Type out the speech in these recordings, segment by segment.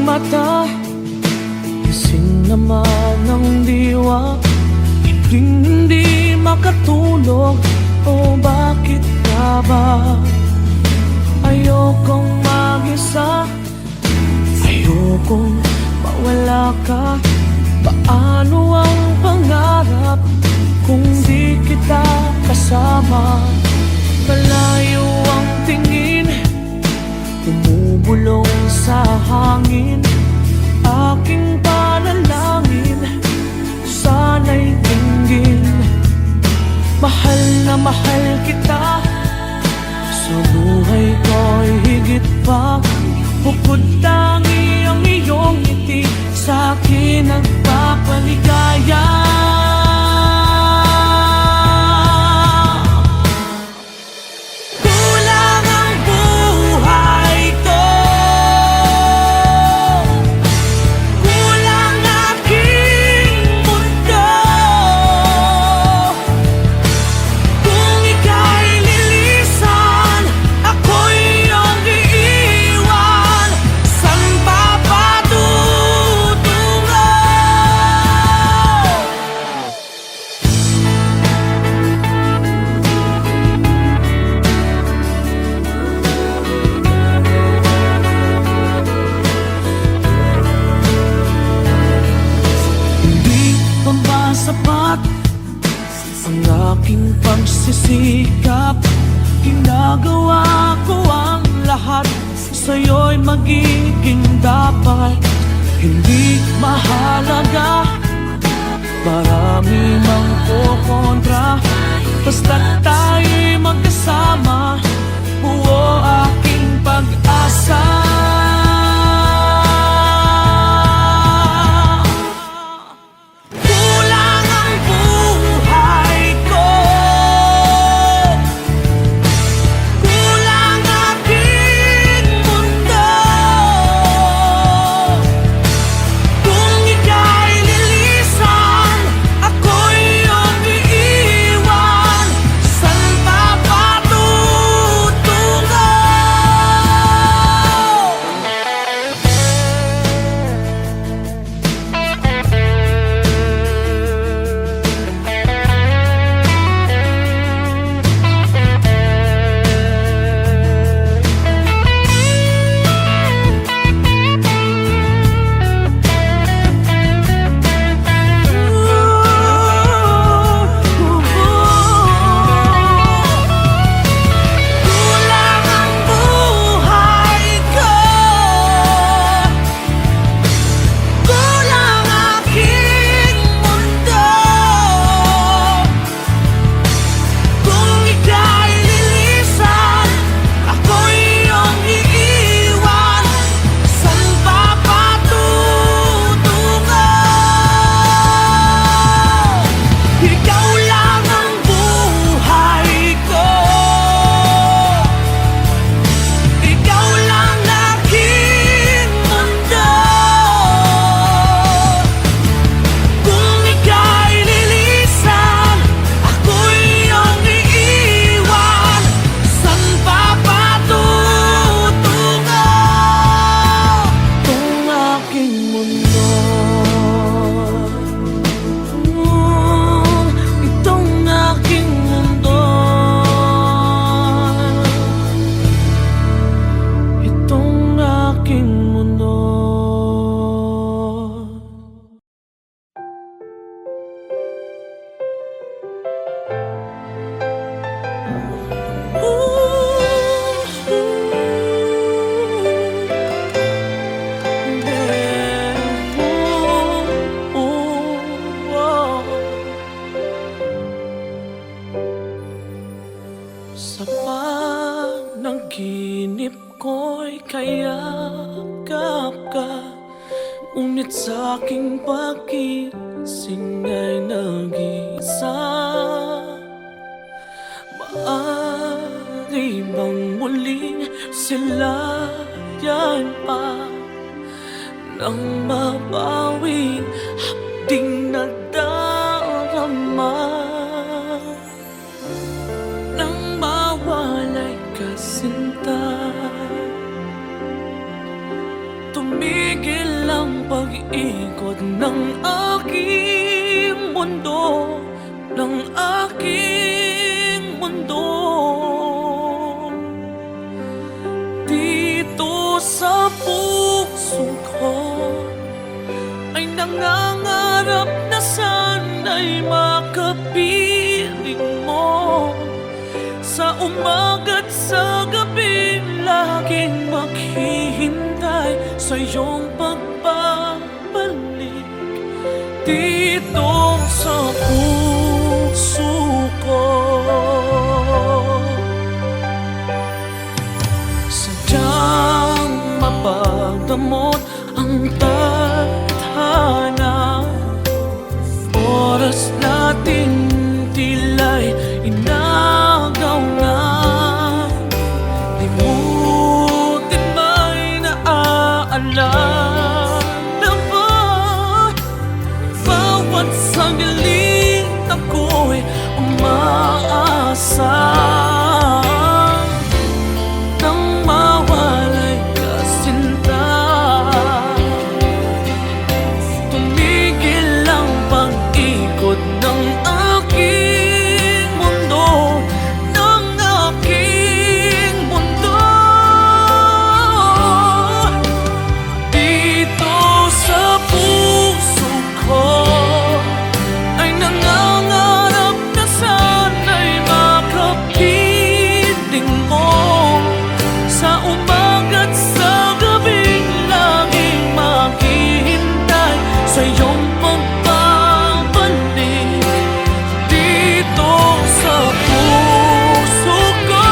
mata, gising naman ng diwa. Hindi makatulog, o bakit ka ba? Ayokong mag-isa, ayokong mawala ka. Paano ang pangarap kung di kita kasama? Malayo ang tingin, bumubulong sa hangin. Aking panalangin, sana'y dinggin. Mahal na mahal kita, sa buhay ko'y higit pa. Bukod tangi ang iyong ngiti, sa'kin nagpapaligaya. Kulang ang buhay ko, kulang aking mundo. Kung ika'y lilisan, ako'y iyong iiwan. San pa patutungo? Hindi pa ba sapat ang aking pagsisikap? Ginagawa ko ang lahat, sa'yo'y magiging dapat. Hindi mahalaga, marami mang kukontra. Basta't tayo'y magkasama, buo aking pag-asa. Kulang ang buhay ko, kulang aking mundo. Kung ika'y lilisan, ako'y iyong iiwan. San pa patutungo? Kulang ang buhay ko, kulang aking mundo. Kung ika'y lilisan, ako'y iyong iiwan. San pa patutungo? Ikaw lang ang buhay ko, ikaw lang aking mundo. Kung ika'y lilisan, ako'y iyong iiwan. San pa patutungo? Itong aking mundo, itong aking mundo, itong aking mundo. Sa panaginip ko'y kayakap ka, ngunit sa'king pagising ay nag-isa. Maaari bang muling silayan pa nang mabawing hapding nadarama? Nang mawalay ka sinta, tumigil tumigil ang pag-ikot ng aking mundo, ng aking mundo. Dito sa puso ko ay nangangarap na sana'y makapiling mo. Sa umaga't sa gabi, laging maghihintay sa iyong pagbabalik. Dito sa puso ko, sadyang mapagdamot ang tadhana. Oras nating tila'y inagaw na. Limutin ba'y naaalala ba? Bawat sandaling ako'y umaasa nang mawalay ka, sinta. Tumigil ang pag-ikot ng aking mundo, ng aking mundo. Dito sa puso ko ay nangangarap na sana'y makapiling mo. Sa umaga't sa gabing laging maghihintay sa iyong pagbabalik. Dito sa puso ko.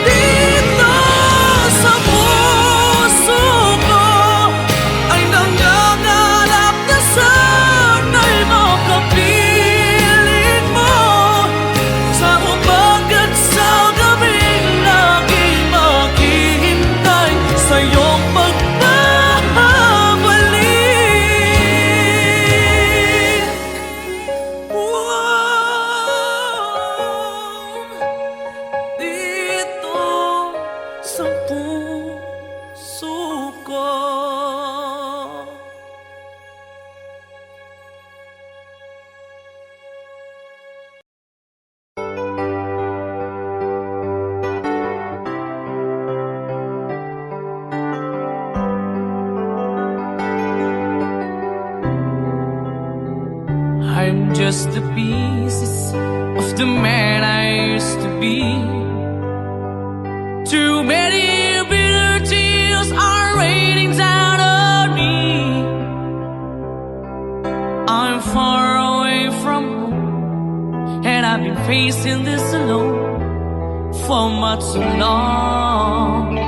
Dito sa puso ko ay nangangarap na sana'y makapiling mo. Sa umaga't sa gabing laging maghihintay sa iyong pagbabalik. Dito sa puso ko. I'm just the pieces of the man I used to be. Too many bitter tears are raining down on me. I'm far away from home, and I've been facing this alone for much too long.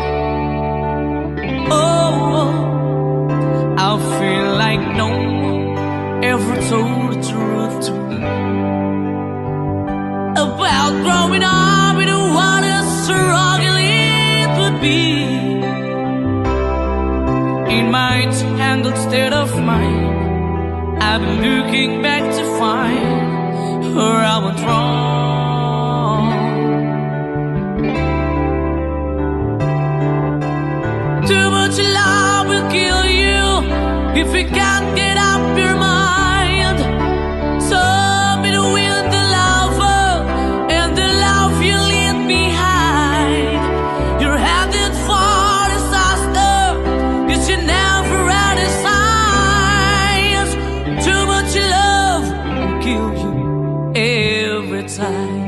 Oh, I feel like no one ever told the truth to me about growing up in what a struggle it would be. In my tangled state of mind, I've been looking back to find where I went wrong. Too much love will kill you if you can't get up your mind. So between the lover and the love you leave behind, you're headed for disaster, 'cause you never had a signs. Too much love will kill you every time.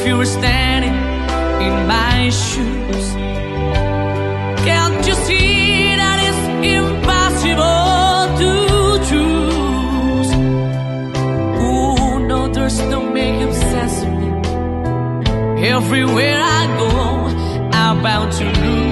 if you were standing in my shoes. Can't you see that it's impossible to choose? Oh no, there's no making sense of me. Everywhere I go, I'm bound to lose.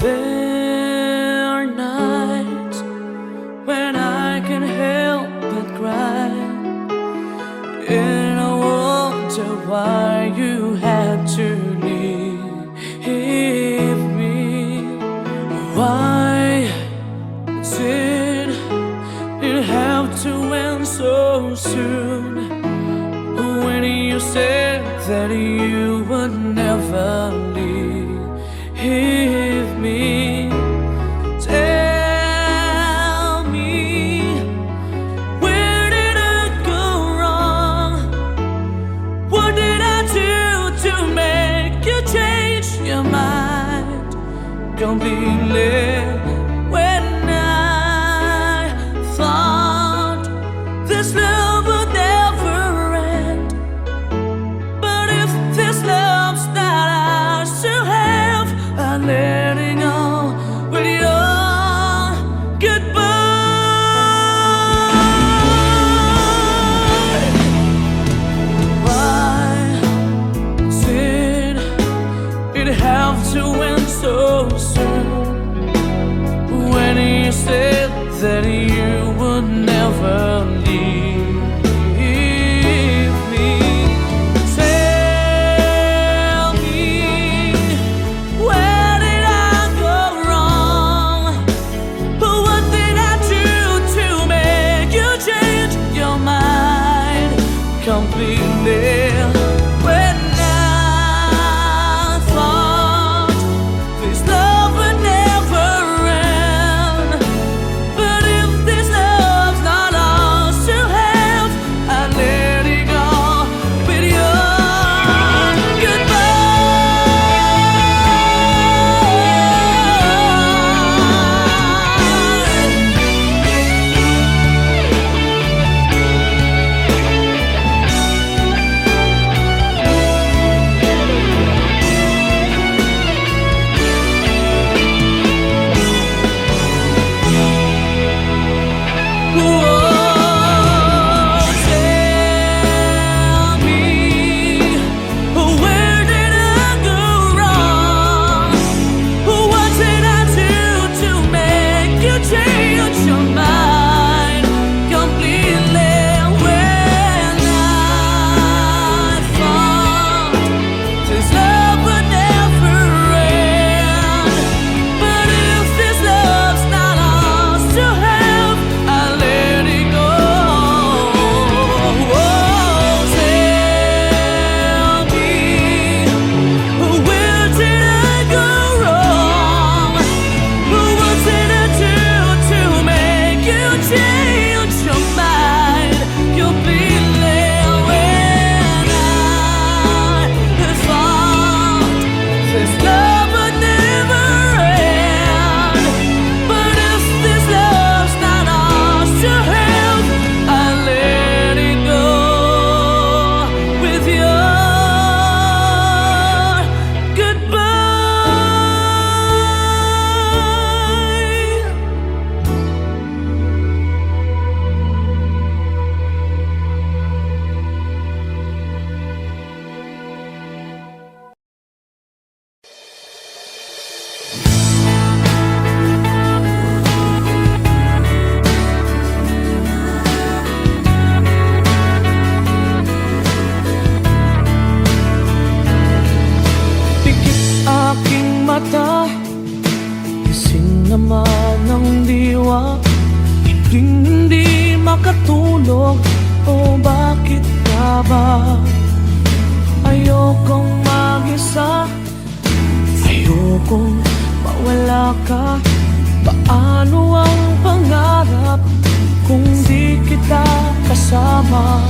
There are nights when I can't help but cry, and I wonder why you had to leave me. Why did it have to end so soon? When you said that you would never leave me, tell me, where did I go wrong? What did I do to make you change your mind completely? When I thought this love would never end, but if this love's not ours to have, I'm letting go with your goodbye. Why did it have to end so soon? matulog? O bakit ka ba? Ayokong mag-isa, ayokong mawala ka. Paano ang pangarap kung di kita kasama?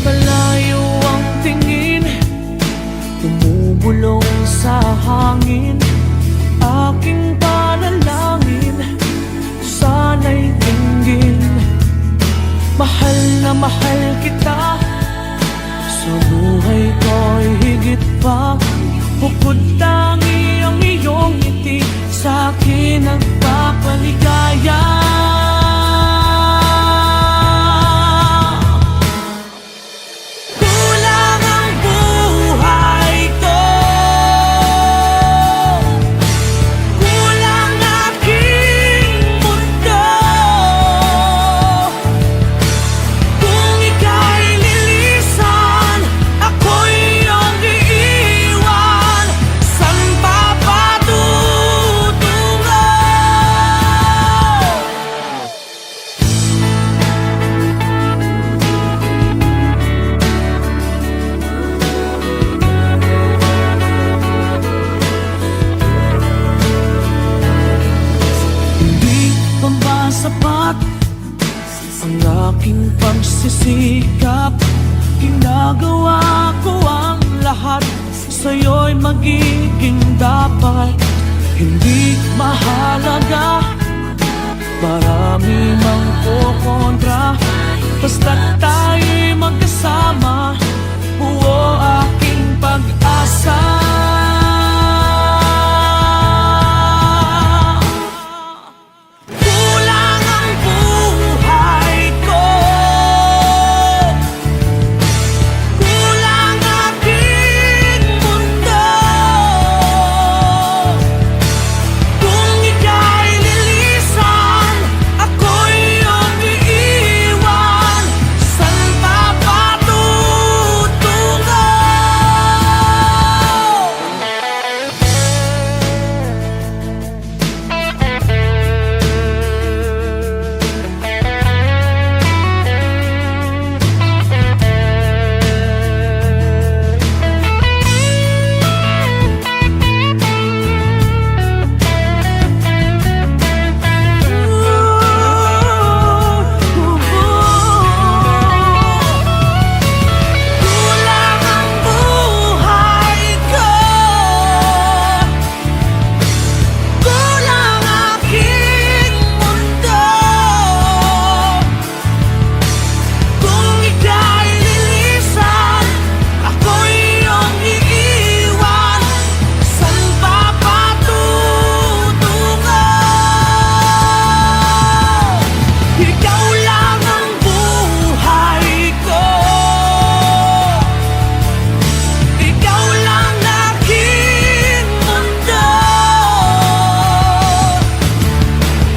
Malayo ang tingin, bumubulong sa hangin. Aking panalangin, sana'y tinggin. Mahal na mahal kita, sa buhay ko'y higit pa. Bukod tangi ang iyong ngiti, sa'kin nagpapaligaya. Kulang ang buhay ko, kulang aking mundo. Kung ika'y lilisan, ako'y iyong iiwan. San pa patutungo? Hindi pa ba sapat ang aking pagsisikap? Ginagawa ko ang lahat, sa'yo'y magiging dapat. Hindi mahalaga, marami mang kukontra. Basta't tayo'y magkasama, buo aking pag-asa. Kulang ang buhay ko, kulang aking mundo. Kung ika'y lilisan, ako'y iyong iiwan. San pa patutungo? Kulang ang buhay ko, kulang aking mundo. Kung ika'y lilisan, ako'y iyong iiwan. San pa patutungo? Ikaw lang ang buhay ko, ikaw lang aking mundo.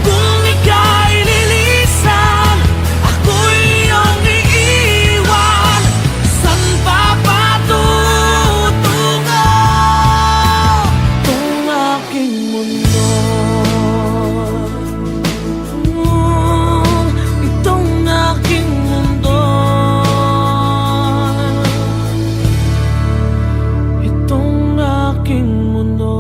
Kung ika'y lilisan, ako'y iyong iiwan. San pa patutungo? Itong aking mundo, itong aking mundo, itong aking mundo.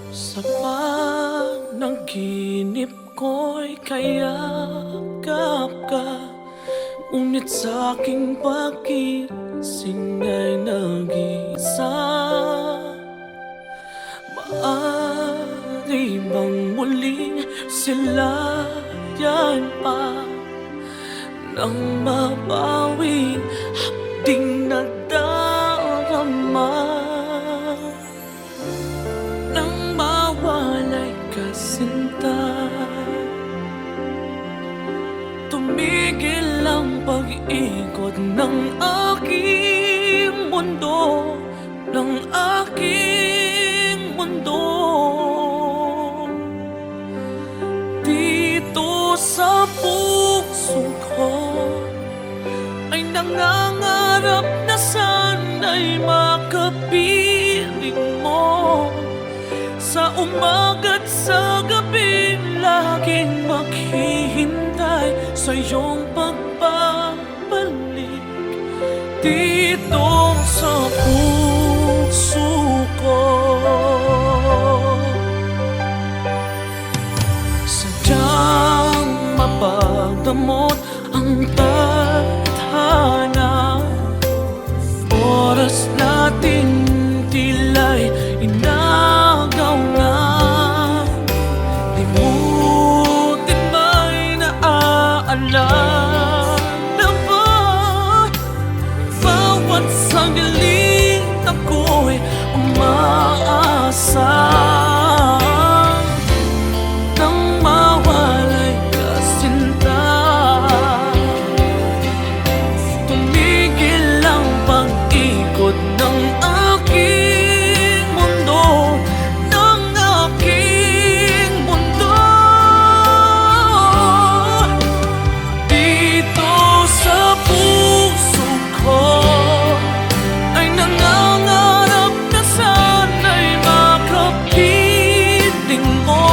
Sa panaginip ko'y kayakap ka, ngunit sa aking pagising ay nag-iisa. Maaari bang muling silayan pa nang mabawi hapding nadarama? Nang mawalay ka sinta, tumigil ang pag-ikot ng aking mundo, ng aking sa puso ko ay nangangarap na sana'y makapiling mo. Sa umaga't sa gabi laging maghihintay sa iyong pagbabalik dito sa puso ko. Sadyang mapagdamot ang tadhana, oras natin tila'y inagaw na. Limutin ba'y naaalala ba? Bawat sandali ako'y umaasa nang mawalay ka, sinta. Tumigil ang pag-ikot ng aking mundo, ng aking mundo. Dito sa puso ko ay nangangarap na sana'y makapiling mo.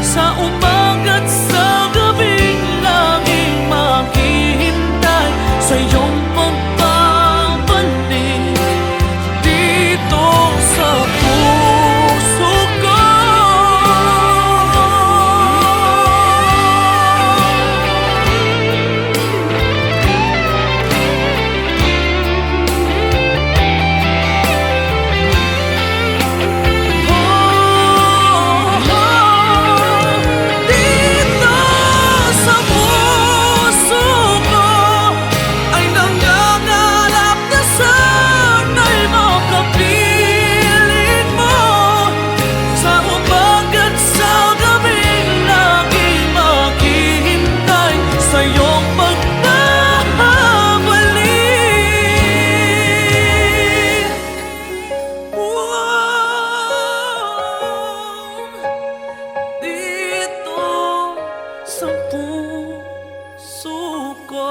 Sa umaga't sa gabing laging maghihintay sa iyong pagbabalik dito sa puso ko. Dito sa puso ko ay nangangarap na sana'y makapiling mo. Sa umaga't sa gabing laging maghihintay sa iyong pagbabalik. Dito sa puso ko.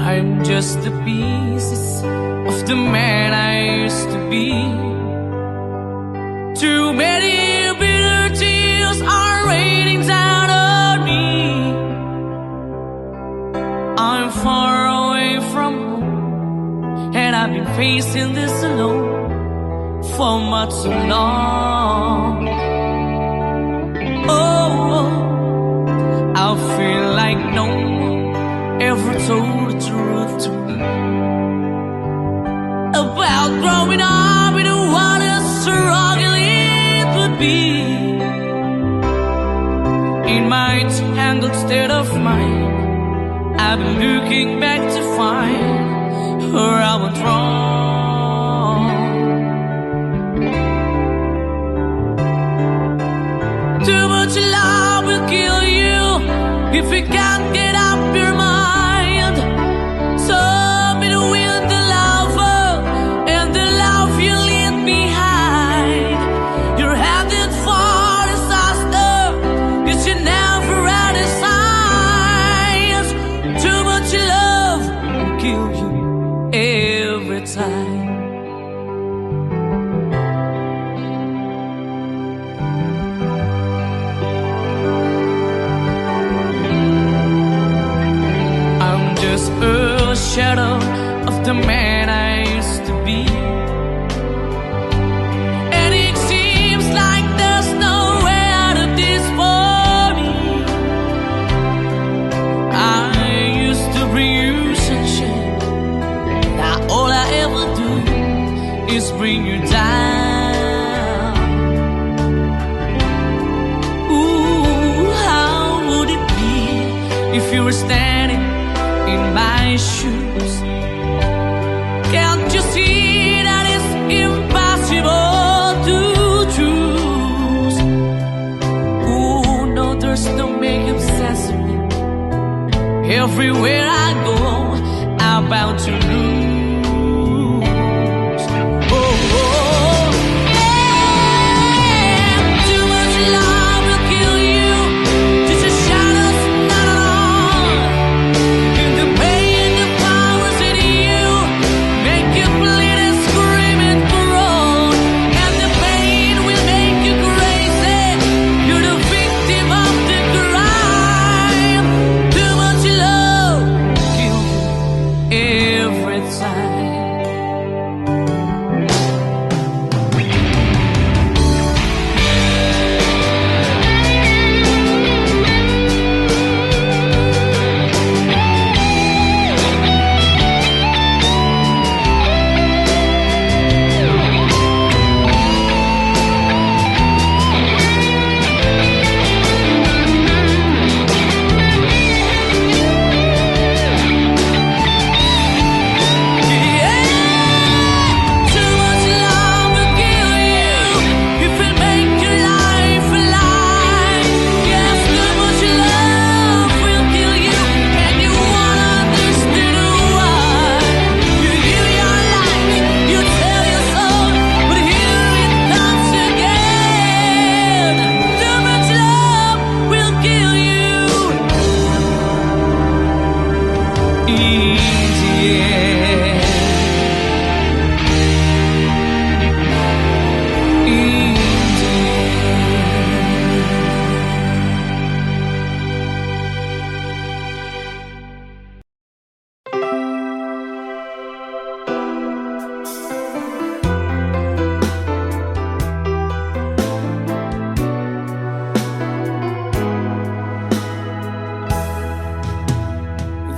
I'm just the pieces of the man I used to be. Too many bitter tears are raining down on me. I'm far away from home, and I've been facing this alone for much too long. Oh, I feel like no one ever told the truth to me about growing up in what a struggle it would be. In my tangled state of mind, I've been looking back to find where I went wrong. Too much love will kill you if you can't get up your mind. So between the lover and the love you leave behind, you're headed for disaster, 'cause you never had a signs. Too much love will kill you every time. everywhere I go, I'm bound to lose. Oh, oh, yeah. Too much love will kill you. Just a shadow, not at all. And the pain, the powers in you make you bleed and scream and groan. And the pain will make you crazy. You're the victim of the crime. Too much love kill you every time.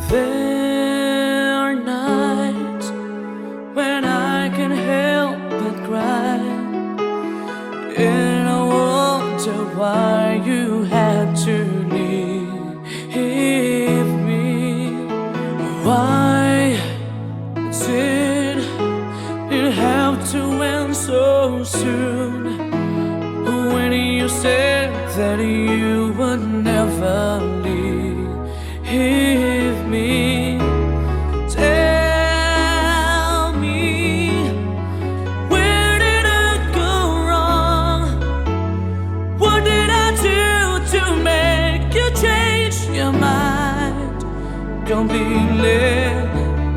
There are nights when I can help but cry, and I wonder why you had to leave me. Why did it have to end so soon? When you said that you would never leave me, tell me, where did I go wrong? What did I do to make you change your mind completely?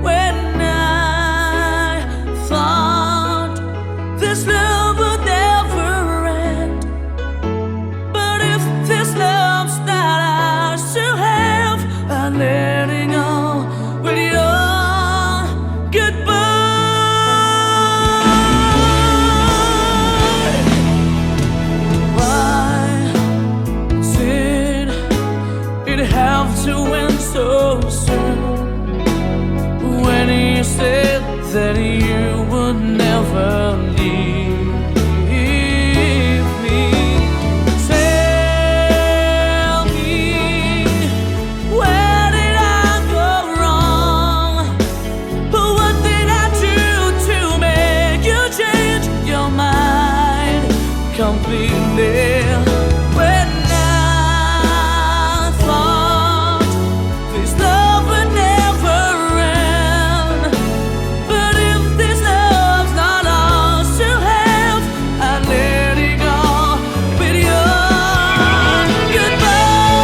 When I thought this love would never end, but if this love's not ours to have, I'm letting go with your goodbye. Why did it have to end so soon? When you said that you would never leave me, tell me, where did I go wrong? What did I do to make you change your mind completely? When I thought this love would never end, but if this love's not ours to have, I let it go with your goodbye.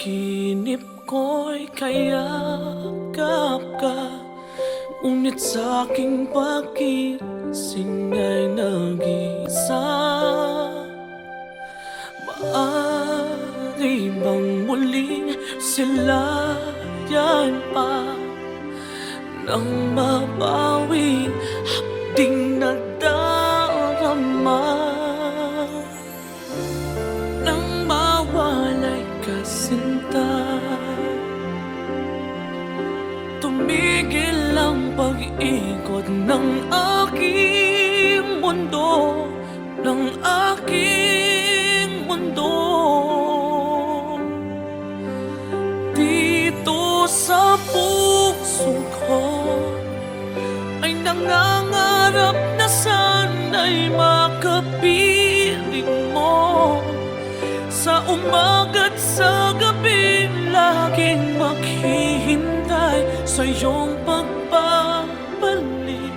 panaginip ko'y kayakap ka, ngunit sa aking pagising ay nag-iisa. Maaari bang muling silayan pa nang mabawi hapding nadarama? Nang mawalay ka, sinta, tumigil ang pag-ikot ng aking mundo, ng aking mundo. Dito sa puso ko ay nangangarap na sana'y makapiling mo. Sa umaga't sa gabi, laging maghihintay sa iyong pagbabalik.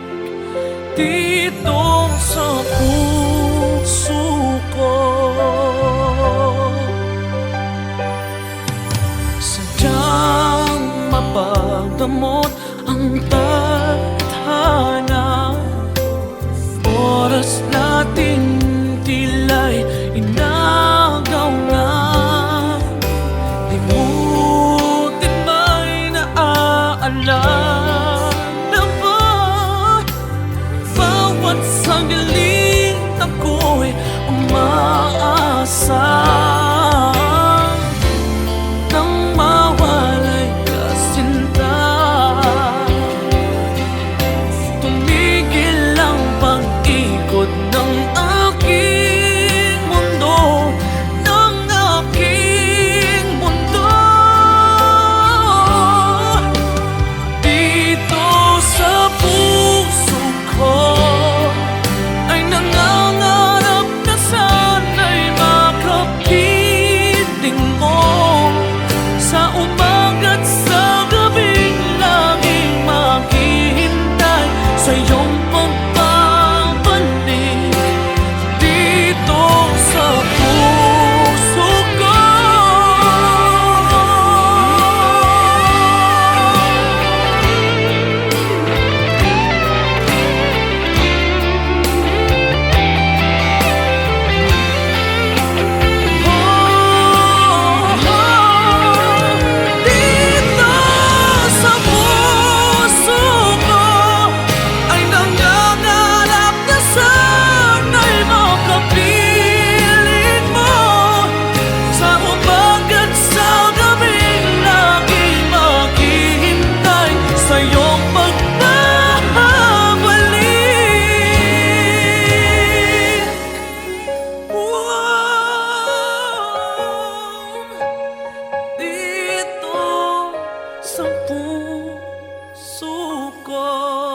Dito sa puso ko, sadyang mapagdamot ang tadhana. Oras natin tila'y inagaw na. Limutin ba'y naaalala ba? Bawat sandali ako'y umaasa. Nang mawalay ka, sinta, tumigil ang pag-ikot ng aking mundo, ng aking mundo. Dito sa puso ko ay nangangarap na sana'y makapiling mo. Sa umaga't sa gabing laging maghihintay sa iyong pagbabalik. Dito sa puso ko, dito sa puso ko ay nangangarap na sana'y makapiling mo. Sa umaga't sa gabing laging maghihintay sa iyong pagbabalik. Dito sa puso ko.